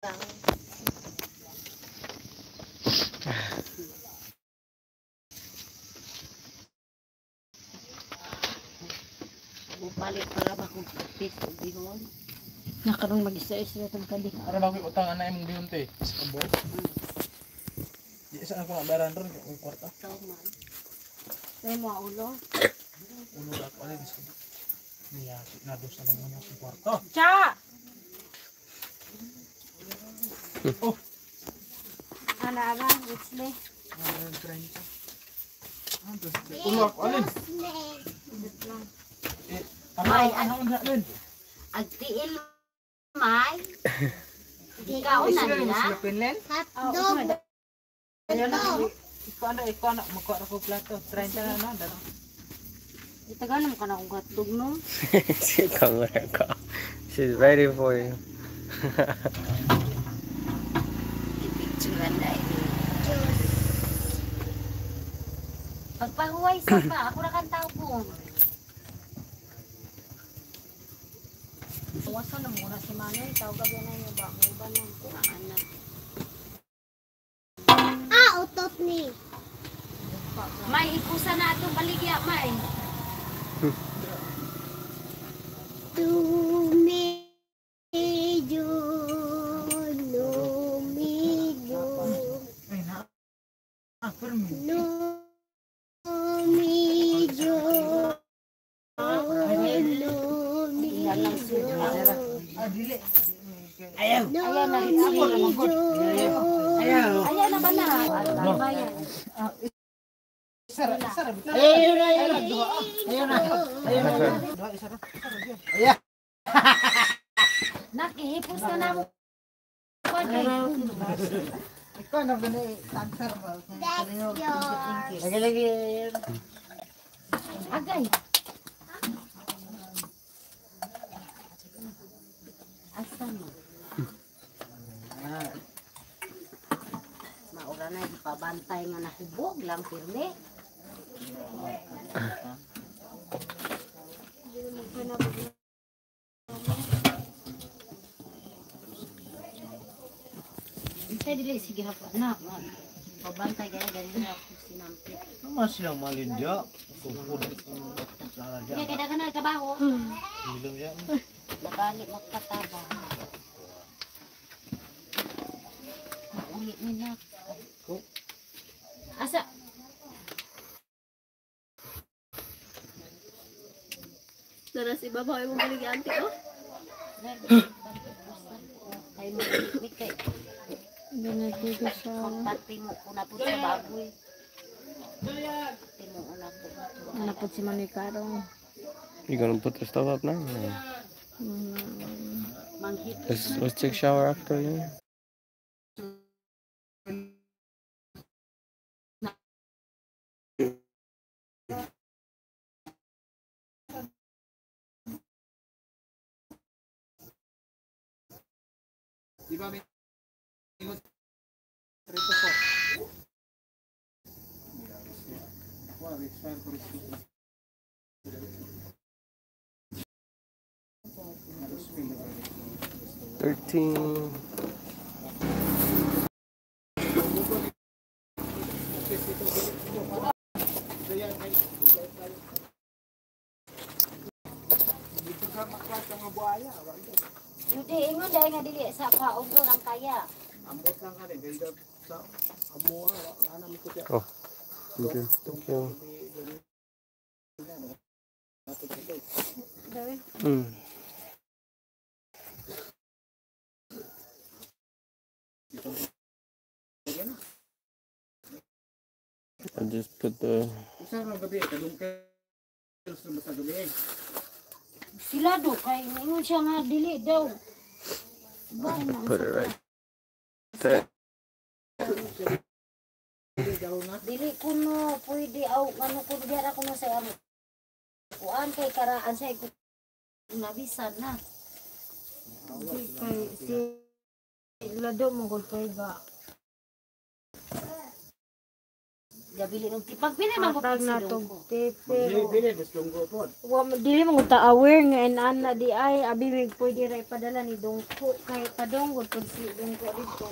Palit para makupit o bihon. Nakarong mag-isa-isa itong kadi. Para bago utang anak mong bihon te. Abo. Di saan ako bayaran ron kung kwarta. Tawman. Tayo mo ulo. Ulo ako alin sa. Niya nados na lang ako kwarta. Cha! Oh, Ana, it's me. ulo ako alin. May, ano na din? agtiil may. Ikaw na nila. Pinlen? Hotdog. Ayan na. Iko na magkuha ko plato. 30 na na dala. Itaganam ka na kung hotdog, no? She come with her car. She's ready for you. Ipicturan na ini. Pagpahuway sa pa, ako na kantaw po. Wasan na muna si Manoy. Tawag yan na yung ba? May iba nang anak. Utot ni. May ikusa na itong baligya, may. Tumidyo, lumidyo, Ay na. Permi. lumidyo, lumidyo, Dili. Ayaw. lumidyo. Ayaw na ba na? Bayan. Sara. Ayaw na. Nakihipos na na mo. Ikaw na gani cancer ba? That's yours. Agay. Asa mo? Maura na ipabantay nga nahubog lang pirmi. Saya dili sige hapon na. Pabantay gaya ganyan na ako sinampi. Naman silang malindya. Kupur. Kaya kaya ka na kabaho. Ilom yan. Nabalik magkataba. Ulit nila. Asa? Daras ibabaw yung baligyan ko. Ay mo mikay. Ganito siya. Pagpati mo kuna po sa baboy. Pagpati mo una po. Napot si Manoy Karong. You gonna put the stuff up now? Manghit. Let's take shower after you. Di ba may ingot? Trito po. Wow, expired for it. 13. Hindi, ingon dahil nga dili sa kaugro ng kaya. Ambot lang ka rin. Dahil sa amuha, wala mo ko siya. Oh, okay. Thank you. Mm. I just put the. Isa lang gabi, kalungkay. Sa gabi. Sila do kay ingon siya nga dili daw. Put it right there. Dili kuno pwede aw ano ko diara kuno sa amo. Kuan kay karaan sa ikot nabisan na. Kay si Lado mo kay ga. gabili ng tipag pili man ko Matag na si tong Dungko. tipe. Dili mo ta aware nga inana di ay abi mig pwede ra ipadala ni Dungko kay padonggod pud si Dungko dito.